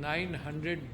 900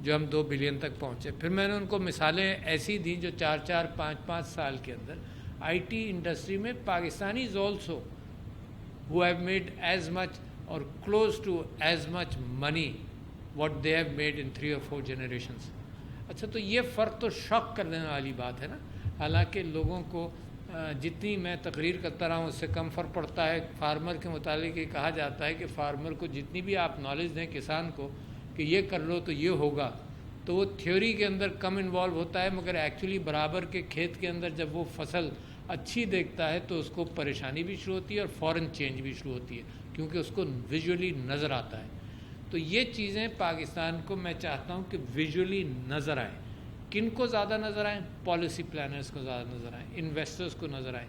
جو ہم 2 بلین تک پہنچے. پھر میں نے ان کو مثالیں ایسی دیں جو 4 5 سال کے اندر آئی ٹی انڈسٹری میں Pakistanis also who have made as much or close to as much money what they have made in 3 or 4 generations. اچھا تو یہ فرق تو شاک کرنے والی بات ہے نا. حالانکہ لوگوں کو جتنی میں تقریر کرتا رہا ہوں اس سے کم فرق پڑتا ہے. فارمر کے متعلق یہ کہا جاتا ہے کہ فارمر کو جتنی بھی آپ نالج دیں کسان کو کہ یہ کر لو تو یہ ہوگا, تو وہ تھیوری کے اندر کم انوالو ہوتا ہے, مگر ایکچولی برابر کے کھیت کے اندر جب وہ فصل اچھی دیکھتا ہے تو اس کو پریشانی بھی شروع ہوتی ہے اور فوراً چینج بھی شروع ہوتی ہے, کیونکہ اس کو ویژولی نظر آتا ہے. تو یہ چیزیں پاکستان کو میں چاہتا ہوں کہ ویژولی نظر آئیں. کن کو زیادہ نظر آئیں؟ پالیسی پلانرز کو زیادہ نظر آئیں, انویسٹرز کو نظر آئیں.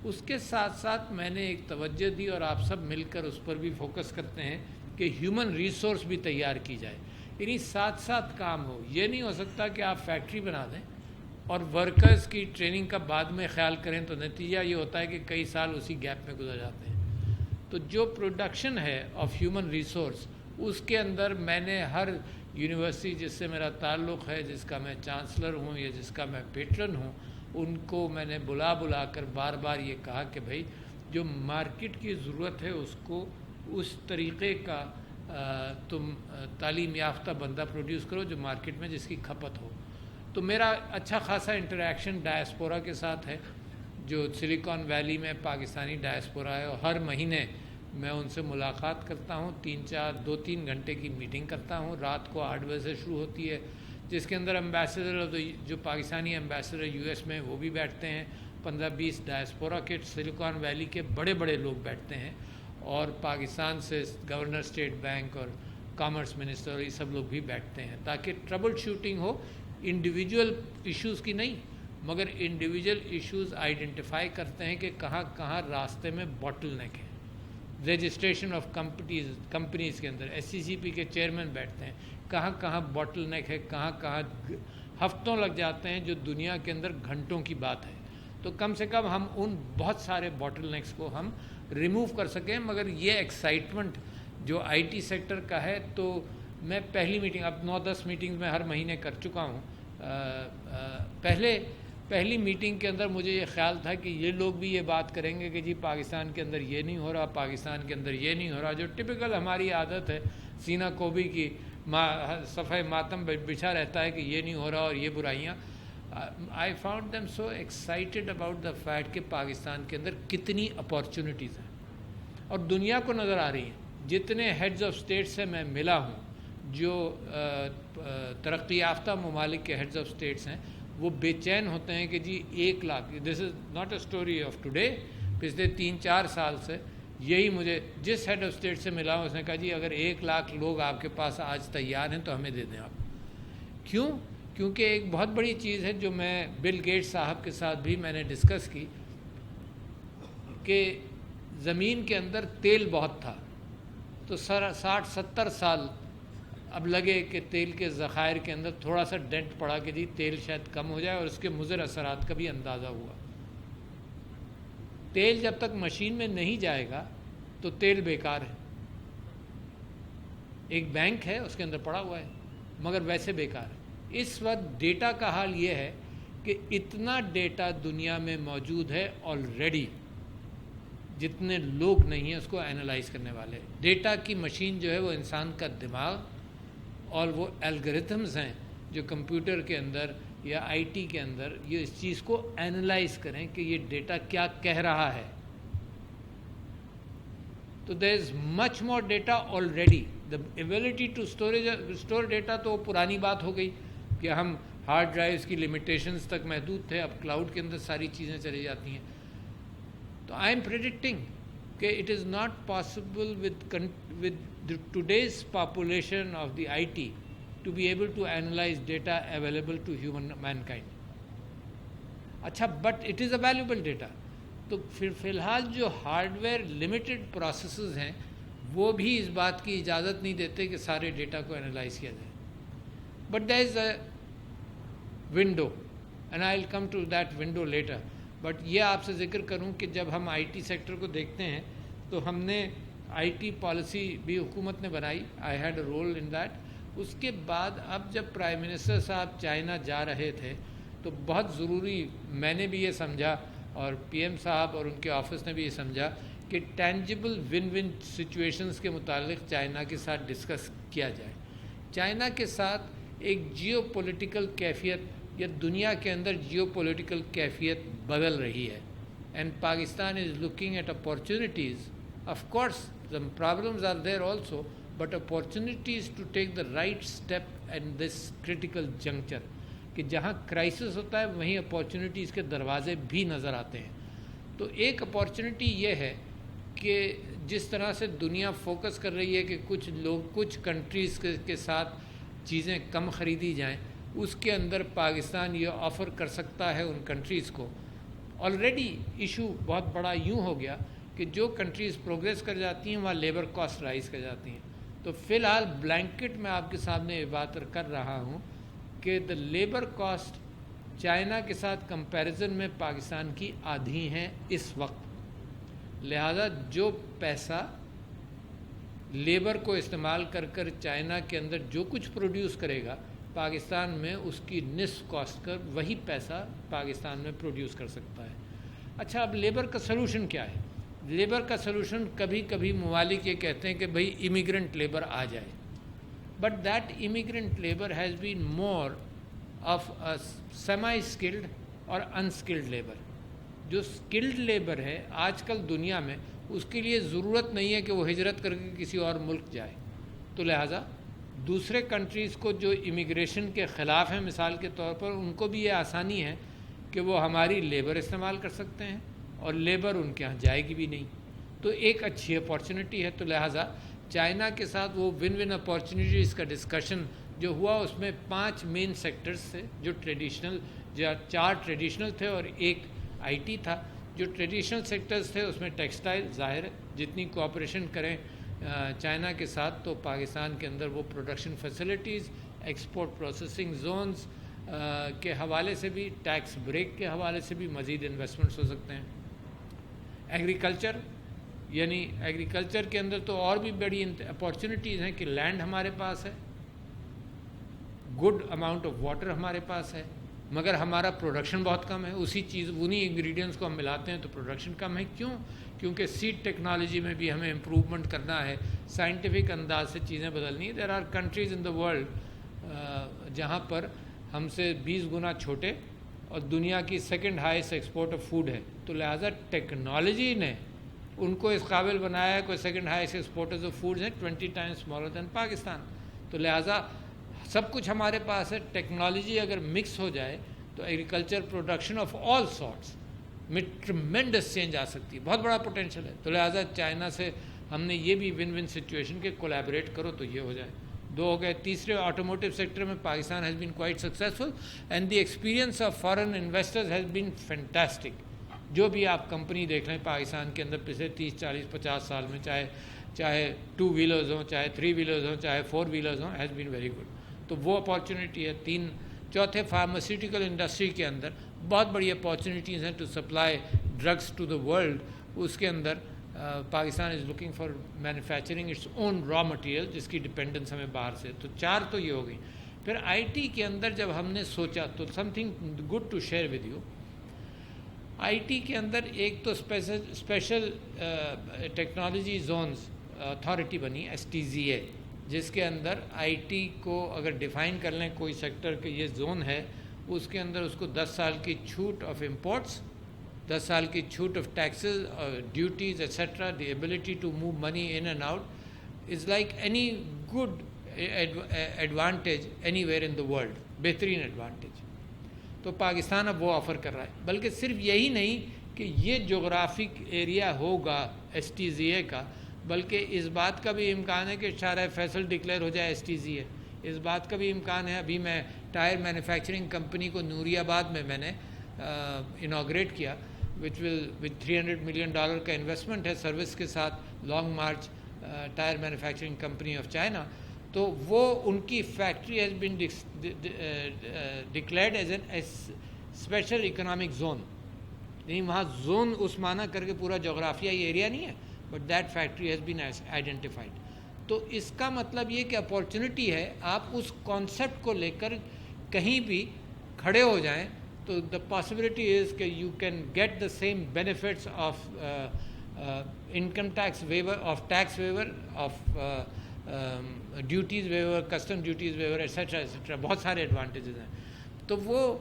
اس کے ساتھ ساتھ میں نے ایک توجہ دی اور آپ سب مل کر اس پر بھی فوکس کرتے ہیں کہ ہیومن ریسورس بھی تیار کی جائے. یعنی ساتھ ساتھ کام ہو. یہ نہیں ہو سکتا کہ آپ فیکٹری بنا دیں اور ورکرز کی ٹریننگ کا بعد میں خیال کریں, تو نتیجہ یہ ہوتا ہے کہ کئی سال اسی گیپ میں گزر جاتے ہیں. تو جو پروڈکشن ہے آف ہیومن ریسورس, اس کے اندر میں نے ہر یونیورسٹی جس سے میرا تعلق ہے, جس کا میں چانسلر ہوں یا جس کا میں پیٹرن ہوں, ان کو میں نے بلا کر بار بار یہ کہا کہ بھائی جو مارکیٹ کی ضرورت ہے اس کو اس طریقے کا تم تعلیم یافتہ بندہ پروڈیوس کرو جو مارکیٹ میں جس کی کھپت ہو. تو میرا اچھا خاصا انٹریکشن ڈائسپورا کے ساتھ ہے, جو سلیکان ویلی میں پاکستانی ڈائسپورا ہے, اور ہر مہینے میں ان سے ملاقات کرتا ہوں. 2-3 گھنٹے کی میٹنگ کرتا ہوں. رات کو 8 بجے سے شروع ہوتی ہے, جس کے اندر امبیسڈر جو پاکستانی امبیسڈر یو ایس میں وہ بھی بیٹھتے ہیں. 15-20 ڈائسپورا کے سلیکان ویلی کے بڑے بڑے لوگ بیٹھتے ہیں, اور پاکستان سے گورنر اسٹیٹ بینک اور کامرس منسٹر یہ سب لوگ بھی بیٹھتے ہیں, تاکہ ٹربل شوٹنگ ہو. انڈیویجول ایشوز کی نہیں, مگر انڈیویجول ایشوز آئیڈینٹیفائی کرتے ہیں کہ کہاں کہاں راستے میں باٹل نیک ہے. رجسٹریشن آف کمپنیز کے اندر SCCP کے چیئرمین بیٹھتے ہیں, کہاں کہاں باٹل نیک ہے, کہاں کہاں ہفتوں لگ جاتے ہیں, جو دنیا کے اندر گھنٹوں کی بات ہے. تو کم سے کم ہم ان بہت سارے باٹل نیکس کو ہم ریموو کر سکیں. مگر یہ ایکسائٹمنٹ جو IT سیکٹر کا ہے, تو میں پہلی میٹنگ, اب 9-10 میٹنگ میں ہر مہینے کر چکا ہوں. پہلی میٹنگ کے اندر مجھے یہ خیال تھا کہ یہ لوگ بھی یہ بات کریں گے کہ جی پاکستان کے اندر یہ نہیں ہو رہا, پاکستان کے اندر یہ نہیں ہو رہا, جو ٹپیکل ہماری عادت ہے. سینہ کوبی کی صفحہ ماتم بچھا رہتا ہے کہ یہ نہیں ہو رہا اور یہ برائیاں. I found them so excited about the fact کہ پاکستان کے اندر کتنی اپارچونیٹیز ہیں اور دنیا کو نظر آ رہی ہیں. جتنے ہیڈز آف اسٹیٹ سے میں ملا ہوں, جو ترقی یافتہ ممالک کے ہیڈز آف اسٹیٹس ہیں, وہ بے چین ہوتے ہیں کہ جی 1 lakh, this is not a story of today, پچھلے 3-4 سال سے یہی مجھے جس ہیڈ آف اسٹیٹ سے ملا ہوں اس نے کہا جی اگر 1 لاکھ لوگ آپ کے پاس آج تیار ہیں تو ہمیں دے دیں آپ. کیوں؟ کیونکہ ایک بہت بڑی چیز ہے جو میں بل گیٹس صاحب کے ساتھ بھی میں نے ڈسکس کی, کہ زمین کے اندر تیل بہت تھا, تو 60-70 سال اب لگے کہ تیل کے ذخائر کے اندر تھوڑا سا ڈینٹ پڑا کہ جی تیل شاید کم ہو جائے, اور اس کے مضر اثرات کا بھی اندازہ ہوا. تیل جب تک مشین میں نہیں جائے گا تو تیل بیکار ہے. ایک بینک ہے اس کے اندر پڑا ہوا ہے, مگر ویسے بیکار ہے. اس وقت ڈیٹا کا حال یہ ہے کہ اتنا ڈیٹا دنیا میں موجود ہے آلریڈی, جتنے لوگ نہیں ہیں اس کو اینالائز کرنے والے. ڈیٹا کی مشین جو ہے وہ انسان کا دماغ, اور وہ الگوریتھمز ہیں جو کمپیوٹر کے اندر یا IT کے اندر یہ اس چیز کو اینالائز کریں کہ یہ ڈیٹا کیا کہہ رہا ہے. تو there is much more data already. The ability to store data تو پرانی بات ہو گئی کہ ہم ہارڈ ڈرائیوز کی لمیٹیشنز تک محدود تھے, اب کلاؤڈ کے اندر ساری چیزیں چلی جاتی ہیں. تو آئی ایم پریڈکٹنگ کہ it is not possible with today's population of the IT to be able to analyze data available to mankind. اچھا, but it is a valuable data. تو فی الحال جو ہارڈ ویئر لمیٹڈ پروسیسز ہیں وہ بھی اس بات کی اجازت نہیں دیتے کہ سارے ڈیٹا کو انالائز کیا جائے. But there is a window and I will come to that window later. But یہ آپ سے ذکر کروں کہ جب ہم IT سیکٹر کو دیکھتے ہیں تو ہم نے IT پالیسی بھی حکومت نے بنائی. I had a role in that. اس کے بعد اب جب پرائم منسٹر صاحب چائنا جا رہے تھے تو بہت ضروری میں نے بھی یہ سمجھا اور پی ایم صاحب اور ان کے آفس نے بھی یہ سمجھا کہ ٹینجبل ون ون سچویشنز کے متعلق چائنا کے ساتھ ڈسکس کیا جائے. چائنا کے ساتھ ایک جیو پولیٹیکل کیفیت یا دنیا کے اندر جیو پولیٹیکل کیفیت بدل رہی ہے and Pakistan is looking at opportunities. Of course the problems are there also, but opportunities to take the right step at this critical juncture. کہ جہاں کرائسس ہوتا ہے وہیں اپارچونیٹیز کے دروازے بھی نظر آتے ہیں. تو ایک اپارچونیٹی یہ ہے کہ جس طرح سے دنیا فوکس کر رہی ہے کہ کچھ کنٹریز کے ساتھ چیزیں کم خریدی جائیں, اس کے اندر پاکستان یہ آفر کر سکتا ہے ان کنٹریز کو. آلریڈی ایشو بہت بڑا یوں ہو گیا کہ جو کنٹریز پروگریس کر جاتی ہیں وہاں لیبر کاسٹ رائز کر جاتی ہیں. تو فی الحال بلینکٹ میں آپ کے سامنے یہ بات کر رہا ہوں کہ دا لیبر کاسٹ چائنا کے ساتھ کمپیریزن میں پاکستان کی آدھی ہیں اس وقت. لہذا جو پیسہ لیبر کو استعمال کر چائنا کے اندر جو کچھ پروڈیوس کرے گا, پاکستان میں اس کی نصف کاسٹ کر وہی پیسہ پاکستان میں پروڈیوس کر سکتا ہے. اچھا, اب لیبر کا سلوشن کیا ہے؟ لیبر کا سلوشن کبھی کبھی ممالک یہ کہتے ہیں کہ بھئی امیگرنٹ لیبر آ جائے, but that immigrant labour has been more of semi skilled اور انسکلڈ لیبر. جو اسکلڈ لیبر ہے آج کل دنیا میں, اس کے لیے ضرورت نہیں ہے کہ وہ ہجرت کر کے کسی اور ملک جائے. تو لہٰذا دوسرے کنٹریز کو جو امیگریشن کے خلاف ہیں مثال کے طور پر, ان کو بھی یہ آسانی ہے کہ وہ ہماری لیبر استعمال کر سکتے ہیں اور لیبر ان کے ہاں جائے گی بھی نہیں. تو ایک اچھی اپارچونیٹی ہے. تو لہٰذا چائنا کے ساتھ وہ ون ون اپارچونیٹیز کا ڈسکشن جو ہوا, اس میں 5 مین سیکٹرز تھے جو ٹریڈیشنل, 4 ٹریڈیشنل تھے اور ایک آئی ٹی تھا. جو ٹریڈیشنل سیکٹرز تھے اس میں ٹیکسٹائل, ظاہر ہے جتنی کوآپریشن کریں چائنا کے ساتھ تو پاکستان کے اندر وہ production facilities, export processing zones کے حوالے سے بھی, ٹیکس بریک کے حوالے سے بھی مزید انویسٹمنٹس ہو سکتے ہیں. ایگریکلچر, یعنی ایگریکلچر کے اندر تو اور بھی بڑی اپارچونیٹیز ہیں کہ لینڈ ہمارے پاس ہے, گڈ اماؤنٹ آف واٹر ہمارے پاس ہے, مگر ہمارا پروڈکشن بہت کم ہے. انہی انگریڈینٹس کو ہم ملاتے ہیں تو پروڈکشن کم ہے. کیوں؟ کیونکہ سیڈ ٹیکنالوجی میں بھی ہمیں امپروومنٹ کرنا ہے, سائنٹیفک انداز سے چیزیں بدلنی ہے. There are countries in the world جہاں پر ہم سے 20 گنا چھوٹے اور دنیا کی second highest export of food ہے. تو لہٰذا ٹیکنالوجی نے ان کو اس قابل بنایا ہے, کوئی second highest exporters of foods ہیں 20 ٹائمز اسمالر دین پاکستان. تو لہٰذا سب کچھ ہمارے پاس ہے. ٹیکنالوجی اگر مکس ہو جائے تو agriculture production of all sorts میں ٹرمینڈس چینج آ سکتی ہے, بہت بڑا پوٹینشیل ہے. تو لہٰذا چائنا سے ہم نے یہ بھی ون ون سچویشن کے کولیبریٹ کرو تو یہ ہو جائے. 2 ہو گئے. تیسرے, آٹوموٹیو سیکٹر میں Pakistan has been quite successful and the experience of foreign investors has been fantastic. جو بھی آپ کمپنی دیکھ لیں پاکستان کے اندر پچھلے 30, 40, 50 سال میں, چاہے 2 ویلرز ہوں, چاہے 3 ویلرز ہوں, چاہے 4 ویلرز ہوں, ہیز بین ویری گڈ. تو وہ اپارچونیٹی ہے. چوتھے, فارماسیوٹیکل انڈسٹری کے اندر بہت بڑی اپارچونیٹیز ہیں to supply drugs to the world. اس کے اندر Pakistan is looking for manufacturing its own raw material جس کی ڈپینڈنس ہمیں باہر سے. تو 4 تو یہ ہو گئی. پھر آئی ٹی کے اندر جب ہم نے سوچا تو something good to share with you. I T کے اندر ایک تو اسپیشل ٹیکنالوجی زونز اتھارٹی بنی STZA, جس کے اندر آئی ٹی کو اگر ڈیفائن کر لیں کوئی سیکٹر کہ یہ زون ہے, اس کے اندر اس کو 10 سال کی چھوٹ آف امپورٹس, 10 سال کی چھوٹ off taxes, duties etcetera, the ability to move money in and out is like any good advantage anywhere in the world, بہترین ایڈوانٹیج. تو پاکستان اب وہ آفر کر رہا ہے. بلکہ صرف یہی نہیں کہ یہ جغرافک ایریا ہوگا STZA کا, بلکہ اس بات کا بھی امکان ہے کہ شارع فیصل ڈکلیئر ہو جائے STZA. اس بات کا بھی امکان ہے. ابھی میں ٹائر مینوفیکچرنگ کمپنی کو نوری آباد میں نے انوگریٹ کیا, وچ $300 ملین کا انویسٹمنٹ ہے سروس کے ساتھ, Long March tyre manufacturing company of China. تو وہ ان کی factory has been declared as an special economic zone. یعنی وہاں زون اس معنی کر کے پورا جغرافیائی ایریا نہیں ہے, but that factory has been identified. تو اس کا مطلب یہ کہ اپارچونٹی ہے، آپ اس کانسیپٹ کو لے کر کہیں بھی کھڑے ہو جائیں تو دا پاسبلٹی از کہ you can get the same benefits of income tax waiver, of tax waiver, of duties waiver, custom duties waiver, etcetera etcetera, بہت سارے ایڈوانٹیجز ہیں. تو وہ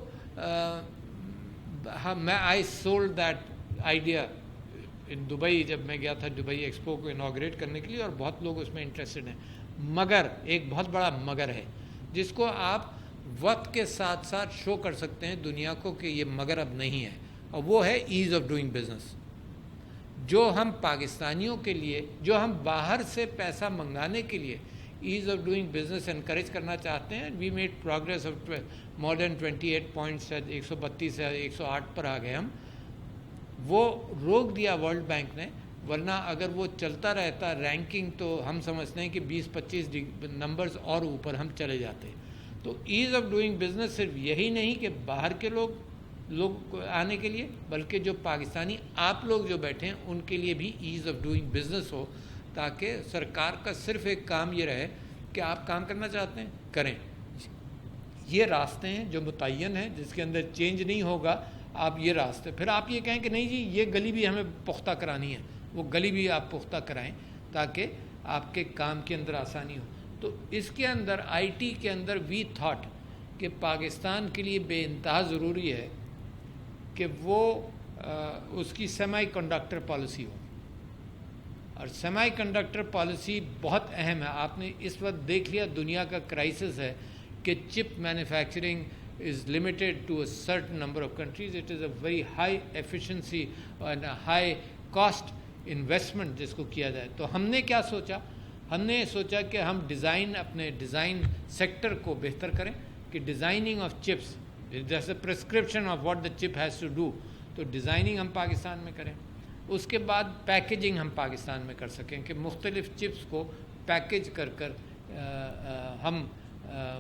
میں I sold that idea in Dubai, جب میں گیا تھا دبئی ایکسپو کو انوگریٹ کرنے کے لیے، اور بہت لوگ اس میں انٹرسٹڈ ہیں. مگر ایک بہت بڑا مگر ہے جس کو آپ وقت کے ساتھ ساتھ شو کر سکتے ہیں دنیا کو کہ یہ مگر اب نہیں ہے، اور وہ ہے ایز آف ڈوئنگ بزنس. جو ہم پاکستانیوں کے لیے، جو ہم باہر سے پیسہ منگانے کے لیے ease of doing business encourage کرنا چاہتے ہیں، we made progress of more than 28 points, 132 سے 108 پر آ گئے ہم. وہ روک دیا ورلڈ بینک نے، ورنہ اگر وہ چلتا رہتا رینکنگ تو ہم سمجھتے ہیں کہ 20-25 نمبرز اور اوپر ہم چلے جاتے. تو ایز آف ڈوئنگ بزنس صرف یہی نہیں کہ باہر کے لوگ آنے کے لیے، بلکہ جو پاکستانی آپ لوگ جو بیٹھے ہیں ان کے لیے بھی ایز آف ڈوئنگ بزنس ہو، تاکہ سرکار کا صرف ایک کام یہ رہے کہ آپ کام کرنا چاہتے ہیں کریں. یہ راستے ہیں جو متعین ہیں، جس کے اندر چینج نہیں ہوگا. آپ یہ راستے، پھر آپ یہ کہیں کہ نہیں جی یہ گلی بھی ہمیں پختہ کرانی ہے، وہ گلی بھی آپ پختہ کرائیں تاکہ آپ کے کام کے اندر آسانی ہو. تو اس کے اندر آئی ٹی کے اندر وی تھاٹ کہ پاکستان کے لیے بے انتہا ضروری ہے کہ وہ اس کی سیمی کنڈکٹر پالیسی ہو. اور سیمی کنڈکٹر پالیسی بہت اہم ہے. آپ نے اس وقت دیکھ لیا دنیا کا کرائسس ہے کہ چپ manufacturing is limited to a certain number of countries. It is a very high efficiency and a high cost investment جس کو کیا جائے. تو ہم نے کیا سوچا؟ ہم نے سوچا کہ ہم اپنے ڈیزائن سیکٹر کو بہتر کریں، کہ ڈیزائننگ آف چپس، جیسے پرسکرپشن آف واٹ دا چپ ہیز ٹو ڈو، تو ڈیزائننگ ہم پاکستان میں کریں. اس کے بعد پیکیجنگ ہم پاکستان میں کر سکیں کہ مختلف چپس کو پیکیج کر ہم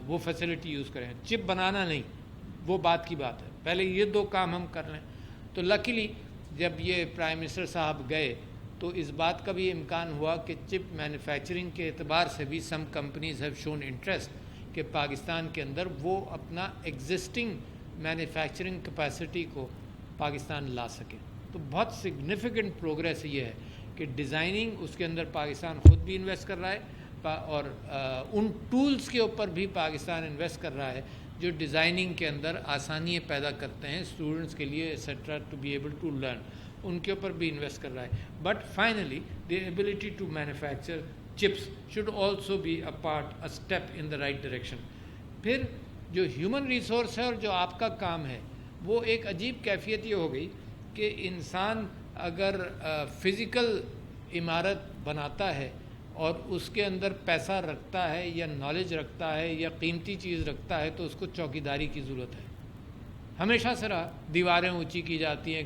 وہ فیسلٹی یوز کریں. چپ بنانا نہیں، وہ بات کی بات ہے، پہلے یہ دو کام ہم کر لیں. تو لکیلی جب یہ پرائم منسٹر صاحب گئے تو اس بات کا بھی امکان ہوا کہ چپ مینوفیکچرنگ کے اعتبار سے بھی some companies have shown interest کہ پاکستان کے اندر وہ اپنا ایگزسٹنگ مینوفیکچرنگ کیپیسٹی کو پاکستان لا سکے. تو بہت سگنیفیکنٹ پروگریس یہ ہے کہ ڈیزائننگ اس کے اندر پاکستان خود بھی انویسٹ کر رہا ہے، اور ان ٹولز کے اوپر بھی پاکستان انویسٹ کر رہا ہے جو ڈیزائننگ کے اندر آسانیاں پیدا کرتے ہیں اسٹوڈنٹس کے لیے etcetera to be able to learn. ان کے اوپر بھی انویسٹ کر رہا ہے. But finally the ability to manufacture chips should also be a part, a step in the right direction. پھر جو ہیومن ریسورس ہے اور جو آپ کا کام ہے، وہ ایک عجیب کیفیت یہ ہو گئی کہ انسان اگر فزیکل عمارت بناتا ہے اور اس کے اندر پیسہ رکھتا ہے یا نالج رکھتا ہے یا قیمتی چیز رکھتا ہے تو اس کو چوکیداری کی ضرورت ہے. ہمیشہ سے رہا، دیواریں اونچی کی جاتی ہیں،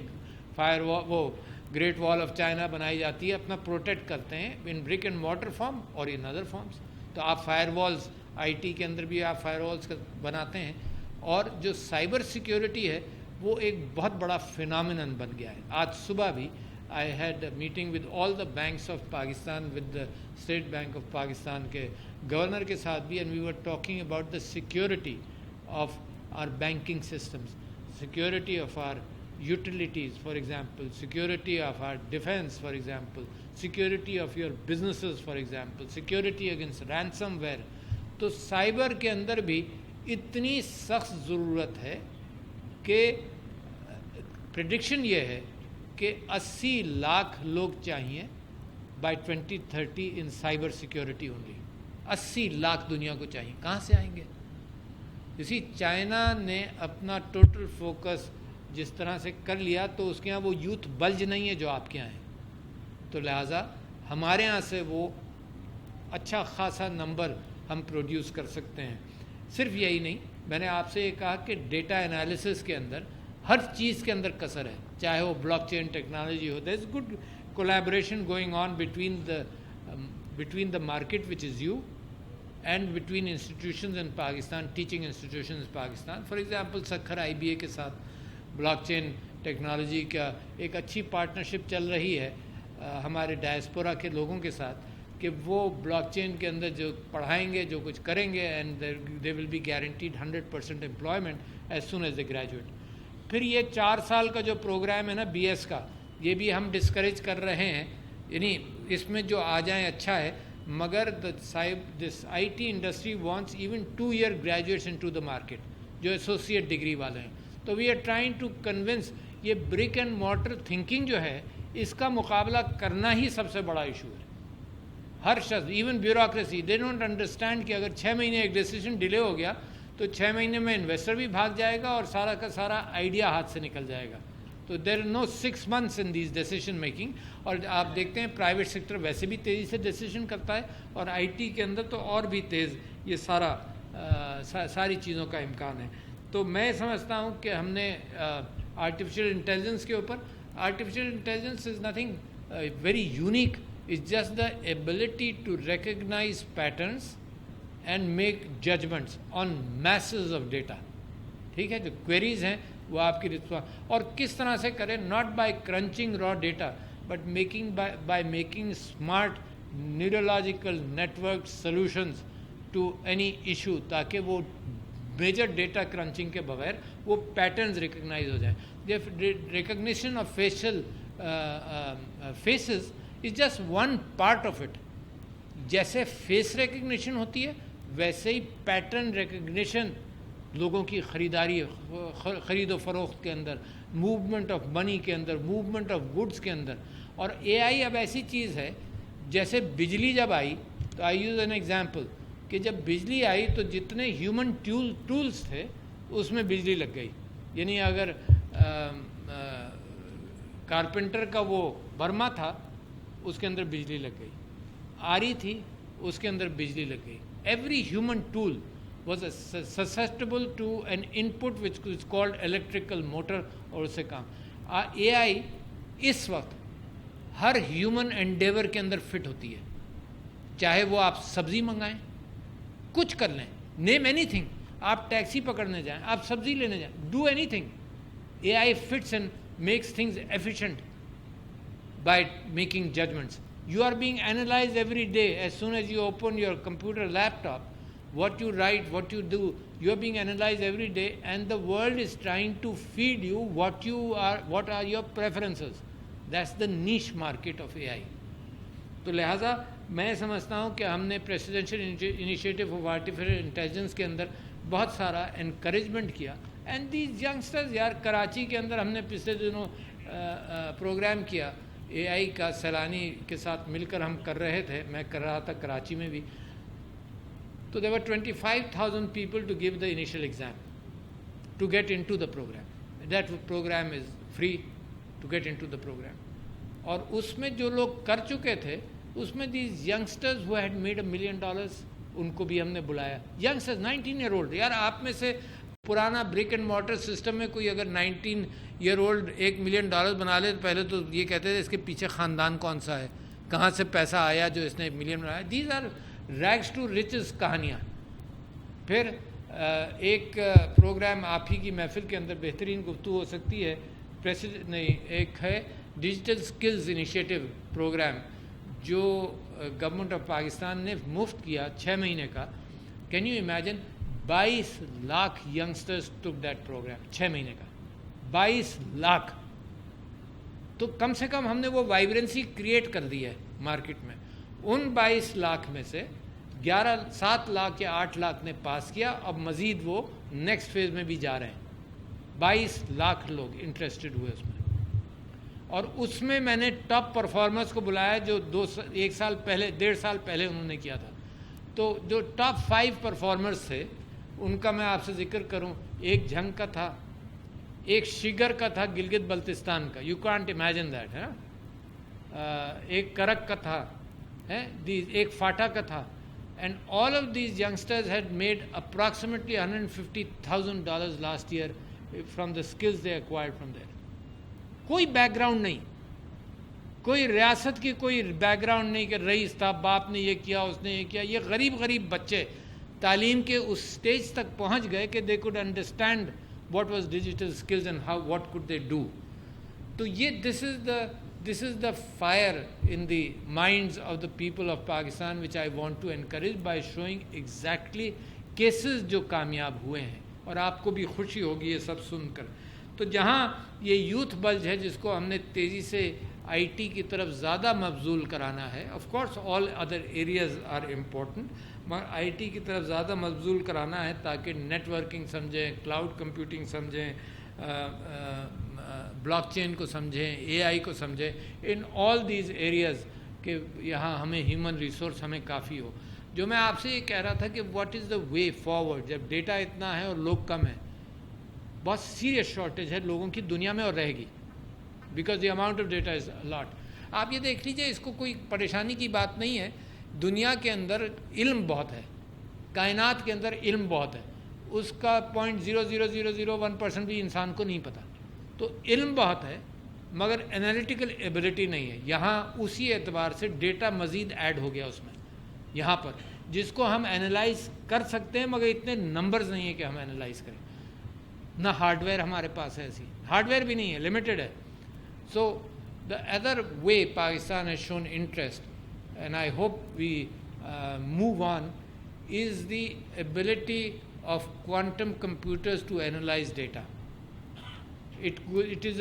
فائر وال، وہ گریٹ وال آف چائنا بنائی جاتی ہے، اپنا پروٹیکٹ کرتے ہیں ان برک اینڈ مارٹر فارم اور ان ادر فارمس. تو آپ فائر والز، آئی ٹی کے اندر بھی آپ فائر والز بناتے ہیں. اور جو سائبر سیکیورٹی ہے وہ ایک بہت بڑا فینامنن بن گیا ہے. آج صبح بھی I had a meeting with all the banks of Pakistan, with the State Bank of Pakistan کے گورنر کے ساتھ بھی, and we were talking about the security of our banking systems, security of our utilities, for example, security of our defense, for example, security of your businesses, for example, security against ransomware. تو cyber کے اندر بھی اتنی سخت ضرورت ہے کہ prediction یہ ہے کہ 80 لاکھ لوگ چاہیے by 2030 in cyber security only. 80 lakh دنیا کو چاہیے. کہاں سے آئیں گے؟ اسی چائنا نے اپنا ٹوٹل فوکس جس طرح سے کر لیا تو اس کے یہاں وہ یوتھ بلج نہیں ہے جو آپ کے یہاں ہے. تو لہٰذا ہمارے یہاں سے وہ اچھا خاصا نمبر ہم پروڈیوس کر سکتے ہیں. صرف یہی نہیں، میں نے آپ سے یہ کہا کہ ڈیٹا انالیسس کے اندر ہر چیز کے اندر کثر ہے، چاہے وہ بلاک چین ٹیکنالوجی ہو. There is good collaboration going on between the market which is you and between institutions in Pakistan, teaching institutions in Pakistan. For example Sukkur I B A کے ساتھ بلاک چین ٹیکنالوجی کا ایک اچھی پارٹنرشپ چل رہی ہے ہمارے ڈائسپورا کے لوگوں کے ساتھ کہ وہ بلاک چین کے اندر جو پڑھائیں گے, جو کچھ کریں گے, and they will be guaranteed 100% employment as soon as they graduate. پھر یہ 4 سال کا جو پروگرام ہے نا بی ایس کا, یہ بھی ہم ڈسکریج کر رہے ہیں, یعنی اس میں جو آ جائیں اچھا ہے, مگر this I T industry wants even 2 year graduates into the market جو ایسوسیٹ ڈگری والے ہیں. تو we are trying to convince, یہ برک اینڈ مارٹر تھنکنگ جو ہے اس کا مقابلہ کرنا ہی سب سے بڑا ایشو ہے. ہر شخص, even bureaucracy, they don't understand کہ اگر 6 مہینے ایک ڈیسیجن ڈیلے ہو گیا تو 6 مہینے میں انویسٹر بھی بھاگ جائے گا اور سارا کا سارا آئیڈیا ہاتھ سے نکل جائے گا. تو there are no 6 months in these decision making. اور آپ دیکھتے ہیں پرائیویٹ سیکٹر ویسے بھی تیزی سے ڈیسیجن کرتا ہے, اور آئی ٹی کے اندر تو اور بھی تیز یہ ساری چیزوں کا امکان ہے. تو میں سمجھتا ہوں کہ ہم نے آرٹیفیشیل انٹیلیجنس کے اوپر, artificial intelligence is nothing very unique, it's just the ability to recognise patterns and make judgements on masses of data. ٹھیک ہے, جو کوئریز ہیں وہ آپ کی اور کس طرح سے کریں, not by crunching raw data but by making smart neurological network solutions to any issue, تاکہ وہ میجر ڈیٹا کرنچنگ کے بغیر وہ پیٹرنز ریکگنائز ہو جائیں. Recognition of phases is just one part of it. جیسے فیس ریکگنیشن ہوتی ہے ویسے ہی پیٹرن ریکگنیشن لوگوں کی خریداری, خرید و فروخت کے اندر, موومنٹ آف منی کے اندر, موومنٹ آف گڈس کے اندر. اور اے آئی اب ایسی چیز ہے, جیسے بجلی جب آئی, تو آئی یوز این ایگزامپل کہ جب بجلی آئی تو جتنے ہیومن ٹولز تھے اس میں بجلی لگ گئی. یعنی اگر کارپینٹر کا وہ برما تھا اس کے اندر بجلی لگ گئی, آری تھی اس کے اندر بجلی لگ گئی. Every human tool was susceptible to an input which is called electrical motor, اور اس سے کام. اے آئی اس وقت ہر ہیومن انڈیور کے اندر فٹ ہوتی ہے, چاہے وہ آپ سبزی منگائیں, کچھ کر لیں, نیم اینی تھنگ, آپ ٹیکسی پکڑنے جائیں, آپ سبزی لینے جائیں, do anything, A I fits and makes things efficient by making judgements. You are being analyzed every day. As soon as you open your computer, laptop, what you write, what you do, you are being analyzed every day, and the world is trying to feed you what are your preferences. That's the niche market of AI. تو لہٰذا میں سمجھتا ہوں کہ ہم نے پریسیڈنشل initiative of artificial intelligence کے اندر بہت سارا انکریجمنٹ کیا. اینڈ دیز ینگسٹرز, یار کراچی کے اندر ہم نے پچھلے دنوں پروگرام کیا اے آئی کا, سیلانی کے ساتھ مل کر ہم کر رہے تھے, میں کر رہا تھا کراچی میں بھی. تو there were 25,000 people to give the initial exam to get into the program. That program is free to get into the program. اور اس میں جو لوگ کر چکے تھے اس میں these youngsters who had made $1 million, ان کو بھی ہم نے بلایا. youngsters 19 year old, یار آپ میں سے پرانا برک اینڈ مارٹر سسٹم میں کوئی اگر 19 year old $1 million بنا لے, تو پہلے تو یہ کہتے تھے اس کے پیچھے خاندان کون سا ہے, کہاں سے پیسہ آیا جو اس نے $1 million بنایا. دیز آر ریگس ٹو riches کہانیاں. پھر ایک پروگرام آپ ہی کی محفل کے اندر بہترین گفتگو ہو سکتی ہے, ایک ہے ڈیجیٹل سکلز انیشیٹو پروگرام جو گورنمنٹ آف پاکستان نے مفت کیا 6 مہینے کا. Can you imagine 22 lakh youngsters took that programme 6 مہینے کا, 22 لاکھ. تو کم سے کم ہم نے وہ وائبرنسی کریٹ کر دی ہے مارکیٹ میں. ان 22 لاکھ میں سے 7 لاکھ یا 8 لاکھ نے پاس کیا, اب مزید وہ نیکسٹ فیز میں بھی جا رہے ہیں. 22 لاکھ لوگ انٹرسٹڈ ہوئے اس میں. اور اس میں میں نے ٹاپ پرفارمرز کو بلایا جو 1 سال پہلے 1.5 سال پہلے انہوں نے کیا تھا. تو جو ٹاپ 5 پرفارمرز تھے ان کا میں آپ سے ذکر کروں, ایک جھنگ کا تھا, ایک شگر کا تھا گلگت بلتستان کا, یو کانٹ امیجن دیٹ, ہے, ایک کرک کا تھا, ایک فاٹا کا تھا. And all of these youngsters had made approximately $150,000 last year from the skills they acquired from there. کوئی بیک گراؤنڈ نہیں, کوئی ریاست کی کوئی بیک گراؤنڈ نہیں کہ رئیس تھا, باپ نے یہ کیا, اس نے یہ کیا. یہ غریب بچے تعلیم کے اس سٹیج تک پہنچ گئے کہ they could understand what was digital skills and how what could they do. تو یہ دس از دا this is the fire in the minds of the people of Pakistan which I want to encourage by showing exactly cases جو کامیاب ہوئے ہیں, اور آپ کو بھی خوشی ہوگی یہ سب سن کر. تو جہاں یہ یوتھ بلج ہے جس کو ہم نے تیزی سے آئی ٹی کی طرف زیادہ مبذول کرانا ہے, of course all other areas are important, مگر آئی ٹی کی طرف زیادہ مبذول کرانا ہے تاکہ نیٹ ورکنگ سمجھیں, کلاؤڈ کمپیوٹنگ سمجھیں, بلاک چین کو سمجھیں, اے آئی کو سمجھیں, ان آل دیز ایریاز کہ یہاں ہمیں ہیومن ریسورس ہمیں کافی ہو. جو میں آپ سے یہ کہہ رہا تھا کہ what is the way forward, جب ڈیٹا اتنا ہے اور لوگ کم ہیں, بہت سیریس شارٹیج ہے لوگوں کی دنیا میں اور رہے گی, because the amount of data is lot. آپ یہ دیکھ لیجیے, اس کو کوئی پریشانی کی بات نہیں ہے. دنیا کے اندر علم بہت ہے, کائنات کے اندر علم بہت ہے, اس کا 0.00001% بھی انسان کو نہیں پتہ. تو علم بہت ہے مگر انالیٹیکل ایبلٹی نہیں ہے. یہاں اسی اعتبار سے ڈیٹا مزید ایڈ ہو گیا اس میں یہاں پر, جس کو ہم انالائز کر سکتے ہیں مگر اتنے نمبرز نہیں ہیں کہ ہم انالائز کریں. نہ ہارڈ ویئر ہمارے پاس ہے, ایسی ہارڈ ویئر بھی نہیں ہے, لمیٹڈ ہے. سو the other way Pakistan has shown interest, and I hope we move on, is the ability of quantum computers to analyze data. It is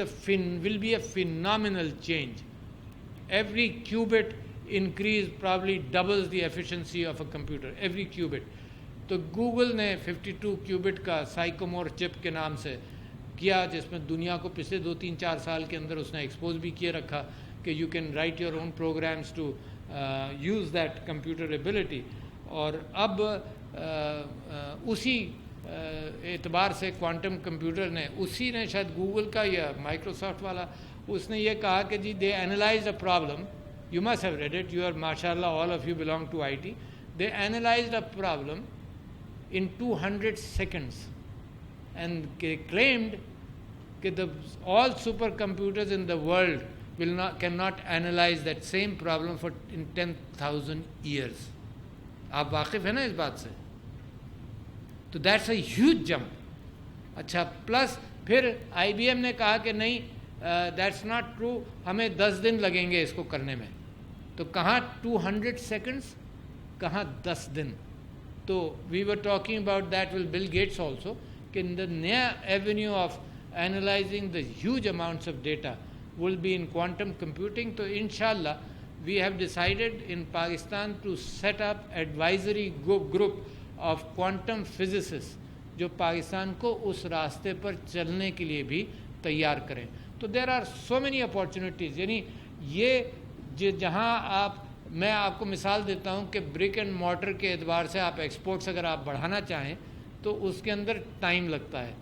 will be a phenomenal change. Every qubit increase probably doubles the efficiency of a computer, every qubit. تو Google نے 52 cubit کا سائیکومور چپ کے نام سے کیا, جس میں دنیا کو پچھلے 2-3-4 سال کے اندر اس نے ایکسپوز بھی کیے رکھا کہ you can write your own programs to use that computer ability. اور اب اسی اعتبار سے کوانٹم کمپیوٹر نے, اسی نے شاید گوگل کا یا مائکروسافٹ والا, اس نے یہ کہا کہ جی they analyse a problem, you must have read it, you are ماشاء اللہ all of you belong to I T. They analysed a problem in 200 seconds and claimed that all supercomputers in the world cannot analyze that same problem in 10,000 years. آپ واقف ہیں نا اس بات سے؟ تو that's a huge jump. اچھا, plus پھر آئی B M نے کہا کہ نہیں, that's not true, ہمیں 10 دن لگیں گے اس کو کرنے میں. تو کہاں 200 seconds, کہاں 10 دن. تو we were talking about that will Bill Gates also کہ دا نیا avenue of analysing the huge amounts of data will be in quantum computing. تو ان شاء اللہ we have decided in Pakistan to set up advisory group of quantum physicist جو پاکستان کو اس راستے پر چلنے کے لیے بھی تیار کریں. تو there are so many opportunities. یعنی یہ جہاں میں آپ کو مثال دیتا ہوں کہ برک اینڈ مارٹر کے اعتبار سے آپ ایکسپورٹس اگر آپ بڑھانا چاہیں تو اس کے اندر ٹائم لگتا ہے.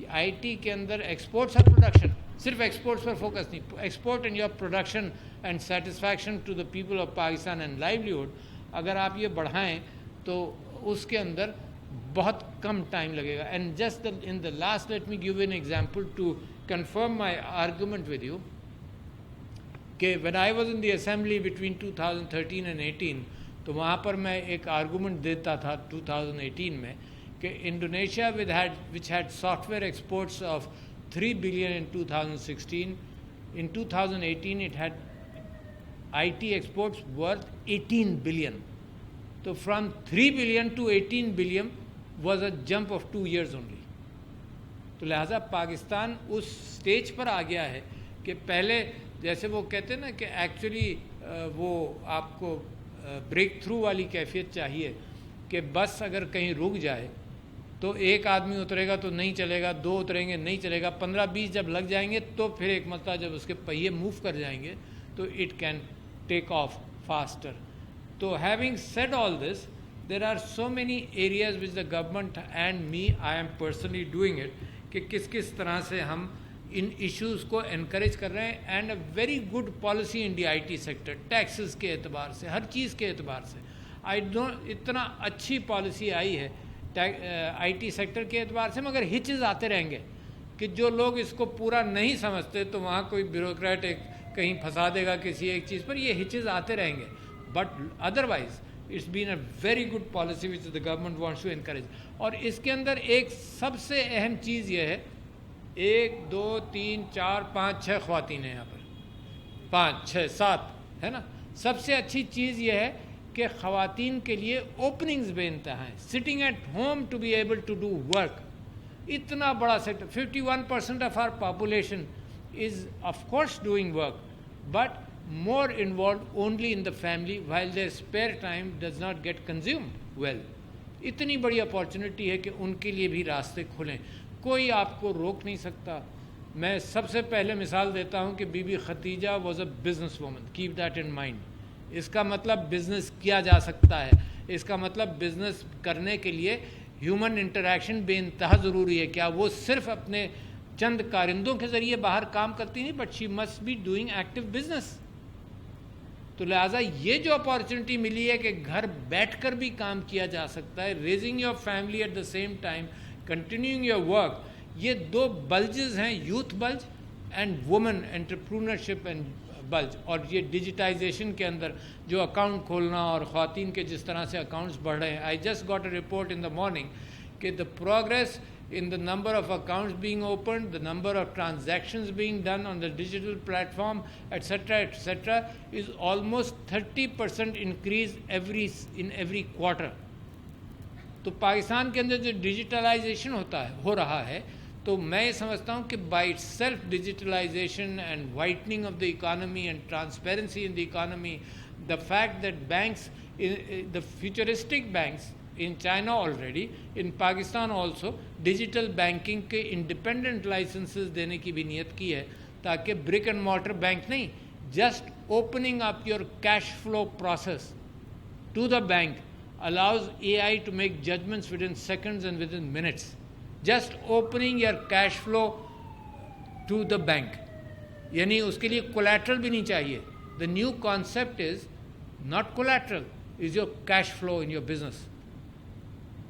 آئی ٹی کے اندر ایکسپورٹس اور پروڈکشن, صرف ایکسپورٹس پر فوکس نہیں, export and your production and satisfaction to the people of Pakistan and livelihood, اگر آپ یہ بڑھائیں تو اس کے اندر بہت کم ٹائم لگے گا. And just in the last let me give an example to confirm my argument with you کہ when I was in the assembly between 2013 and 18, تو وہاں پر میں ایک آرگومنٹ دیتا تھا 2018 میں کہ Indonesia which had software exports of 3 billion in 2016, in 2018 it had IT exports worth 18 billion. تو from 3 billion to 18 billion was a jump of 2 years only. تو لہٰذا پاکستان اس سٹیج پر آ گیا ہے کہ پہلے جیسے وہ کہتے ہیں نا کہ ایکچولی وہ آپ کو بریک تھرو والی کیفیت چاہیے کہ بس اگر کہیں رک جائے تو ایک آدمی اترے گا تو نہیں چلے گا, 2 اتریں گے نہیں چلے گا, 15-20 جب لگ جائیں گے تو پھر ایک مرتبہ جب اس کے پہیے موو کر جائیں گے تو it can take off faster. تو having said all this, there are so many areas which the government and me I am personally doing it کہ کس طرح سے ہم ان ایشوز کو انکریج کر رہے ہیں. And a very good policy in the I T sector, taxes کے اعتبار سے, ہر چیز کے اعتبار سے. اتنا اچھی پالیسی آئی ہے آئی ٹی سیکٹر کے اعتبار سے, مگر ہچز آتے رہیں گے کہ جو لوگ اس کو پورا نہیں سمجھتے تو وہاں کوئی بیوروکریٹ کہیں پھنسا دے گا کسی ایک چیز پر, یہ ہچز آتے رہیں گے. But otherwise it's been a very good policy which the government wants to encourage. اور اس کے اندر ایک سب سے اہم چیز یہ ہے, 1 2 3 4 5 6 خواتین ہیں یہاں پر, 5 6 7 ہے نا. سب سے اچھی چیز یہ ہے کہ خواتین کے لیے اوپننگز بے انتہا ہیں. Sitting at home to be able to do work, اتنا بڑا sector. 51% of our population is of course doing work, but more involved only in the family while their spare time does not get consumed well. اتنی بڑی opportunity ہے کہ ان کے لیے بھی راستے کھلیں, کوئی آپ کو روک نہیں سکتا. میں سب سے پہلے مثال دیتا ہوں کہ بی بی ختیجہ was a business woman, keep that in mind. اس کا مطلب بزنس کیا جا سکتا ہے, اس کا مطلب بزنس کرنے کے لیے ہیومن انٹریکشن بے انتہا ضروری ہے. کیا وہ صرف اپنے چند کارندوں کے ذریعے باہر کام کرتی نہیں, but she must be doing active business. تو لہٰذا یہ جو اپارچونٹی ملی ہے کہ گھر بیٹھ کر بھی کام کیا جا سکتا ہے, raising your family at the same time, continuing your work, یہ دو بلجز ہیں, youth bulge and women entrepreneurship and bulge. اور یہ ڈیجیٹائزیشن کے اندر جو اکاؤنٹ کھولنا اور خواتین کے جس طرح سے اکاؤنٹس بڑھ رہے ہیں. I just got a report in the morning کہ the progress in the number of accounts being opened, the number of transactions being done on the digital platform, etc., is almost 30% increase in every quarter. تو پاکستان کے اندر جو digitalisation ہو رہا ہے, تو میں یہ سمجھتا ہوں کہ by itself digitalisation and whitening of the economy and transparency in the economy, the fact that banks, the futuristic banks in China already, in Pakistan also, digital banking کے انڈیپینڈنٹ لائسنسز دینے کی بھی نیت کی ہے, تاکہ brick and mortar bank نہیں, just opening up your cash flow process to the bank allows AI to make judgments within seconds and within minutes. Just opening your cash flow to the bank. یعنی اس کے لیے collateral بھی نہیں چاہیے. The new concept is not collateral, is your cash flow in your business.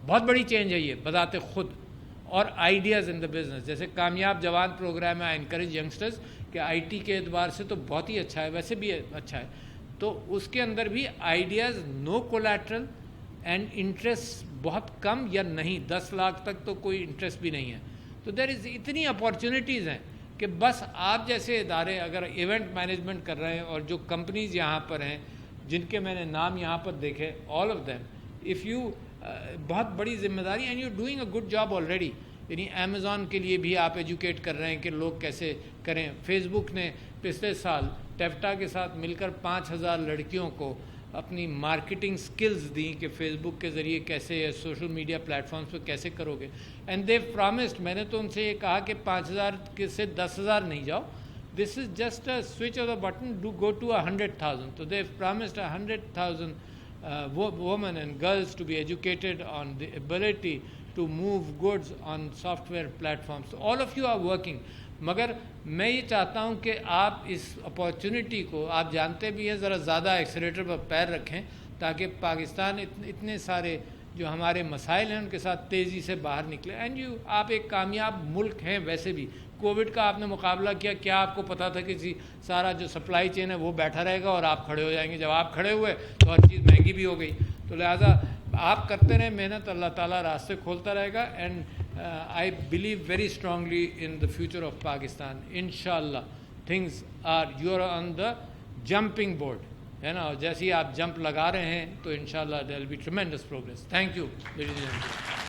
بہت بڑی change ہے یہ بذات خود. اور آئیڈیاز ان دا بزنس, جیسے کامیاب جوان پروگرام ہے, آئی انکریج ینگسٹرز کہ آئی ٹی کے اعتبار سے تو بہت ہی اچھا ہے, ویسے بھی اچھا ہے, تو اس کے اندر بھی ideas no collateral and interest بہت کم یا نہیں, 10 لاکھ تک تو کوئی انٹرسٹ بھی نہیں ہے. تو دیر از اتنی اپارچونیٹیز ہیں کہ بس آپ جیسے ادارے اگر ایونٹ مینجمنٹ کر رہے ہیں, اور جو کمپنیز یہاں پر ہیں جن کے میں نے نام یہاں پر دیکھے, all of them, if you بہت بڑی ذمہ داری, and you doing a good job already. یعنی امیزون کے لیے بھی آپ ایجوکیٹ کر رہے ہیں کہ لوگ کیسے کریں. فیس بک نے پچھلے سال ٹیفٹا کے ساتھ مل کر 5000 لڑکیوں کو اپنی مارکیٹنگ سکلز دیں کہ فیس بک کے ذریعے کیسے, سوشل میڈیا پلیٹ فارمز پہ کیسے کرو گے. اینڈ دے پرامسڈ, میں نے تو ان سے یہ کہا کہ 5000 سے 10,000 نہیں جاؤ, this is just a switch of the button, do go to 100,000. تو they promised 100,000 women and girls to be educated on the ability to move goods on software platforms. So all of you are working. مگر میں یہ چاہتا ہوں کہ آپ اس opportunity کو, آپ جانتے بھی ہیں, ذرا زیادہ ایکسیلیٹر پر پیر رکھیں, تاکہ پاکستان اتنے سارے جو ہمارے مسائل ہیں ان کے ساتھ تیزی سے باہر نکلے. اینڈ آپ ایک کامیاب ملک ہیں ویسے بھی. کووڈ کا آپ نے مقابلہ کیا, کیا آپ کو پتا تھا کہ سارا جو سپلائی چین ہے وہ بیٹھا رہے گا اور آپ کھڑے ہو جائیں گے؟ جب آپ کھڑے ہوئے تو ہر چیز مہنگی بھی ہو گئی. تو لہٰذا آپ کرتے رہیں محنت, اللہ تعالیٰ راستے کھولتا رہے گا. And I believe very strongly in the future of Pakistan. انشاءاللہ things are, you are on the jumping board, ہے نا, اور جیسے ہی آپ جمپ لگا رہے ہیں تو انشاءاللہ there will be tremendous progress. Thank you.